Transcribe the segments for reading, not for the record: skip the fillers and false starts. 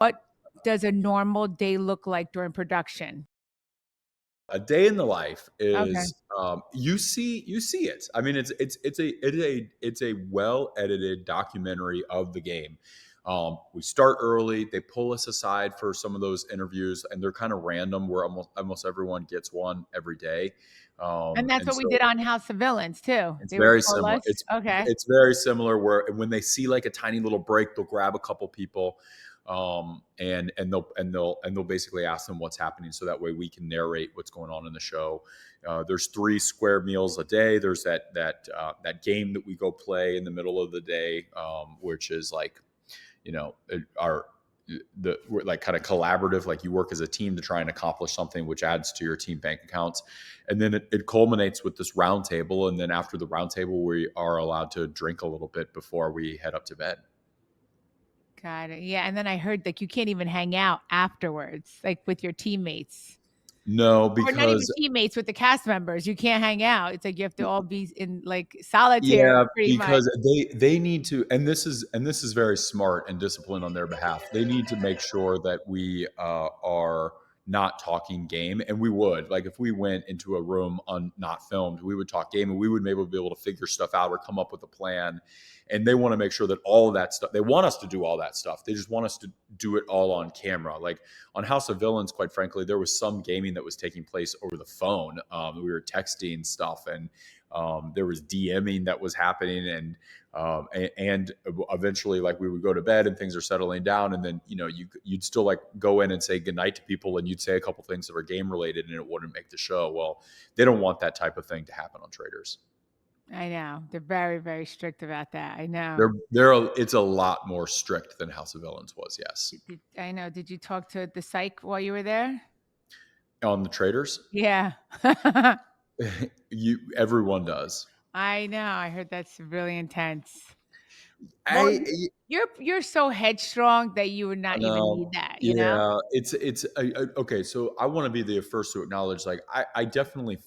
What does a normal day look like during production? A day in the life Okay. is you see it. I mean, it's a well edited documentary of the game. We start early. They pull us aside for some of those interviews, and they're kind of random. Where almost everyone gets one every day, And that's and what we so did on House of Villains too. it's They would very call similar. us? Okay. It's very similar where when they see like a tiny little break, they'll grab a couple people, and they'll basically ask them what's happening, so that way we can narrate what's going on in the show. There's 3 square meals a day. There's that game that we go play in the middle of the day, which is like, our we're like kind of collaborative, like you work as a team to try and accomplish something, which adds to your team bank accounts. And then it culminates with this round table, and then after the round table we are allowed to drink a little bit before we head up to bed. Got it. Yeah, and then I heard, like, you can't even hang out afterwards, like, with your teammates. No, Or not even because teammates, with the cast members. You can't hang out. It's like you have to all be in, like, solitary yeah, pretty much. because they need to, and this is very smart and disciplined on their behalf. They need to make sure that we are not talking game, and we would, like, if we went into a room not filmed, we would talk game, and we would maybe be able to figure stuff out or come up with a plan. And they want to make sure that all of that stuff, they want us to do all that stuff. They just want us to do it all on camera. Like on House of Villains, quite frankly, there was some gaming that was taking place over the phone. We were texting stuff, and there was DMing that was happening, and eventually, like, we would go to bed and things are settling down, and then you'd still like go in and say goodnight to people, and you'd say a couple things that were game related, and it wouldn't make the show. Well, they don't want that type of thing to happen on Traitors. I know. They're very, very strict about that. I know. It's a lot more strict than House of Villains was. Yes, I know. Did you talk to the psych while you were there? on the Traitors, Yeah. everyone does. I know. I heard that's really intense. Well, I you're so headstrong that you would not even need No, that, you know? yeah, okay. So I want to be the first to acknowledge, like, I definitely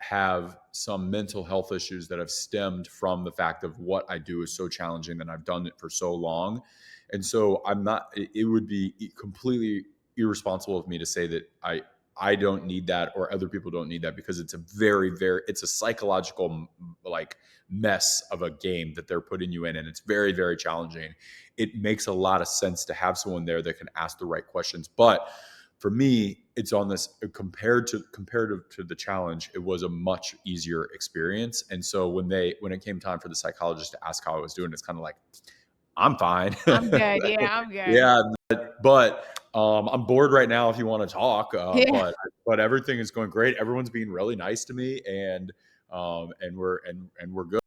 have some mental health issues that have stemmed from the fact of what I do is so challenging, and I've done it for so long, and so I'm not. It would be completely irresponsible of me to say that I don't need that, or other people don't need that, because it's a it's a psychological, like, mess of a game that they're putting you in, and it's very, very challenging. It makes a lot of sense to have someone there that can ask the right questions. But for me, it's on this comparative to the challenge, it was a much easier experience. And so when it came time for the psychologist to ask how I was doing, it's kind of like, I'm fine. I'm good. Yeah, I'm good. Yeah, but I'm bored right now if you want to talk. Yeah. But everything is going great. Everyone's being really nice to me, and we're good.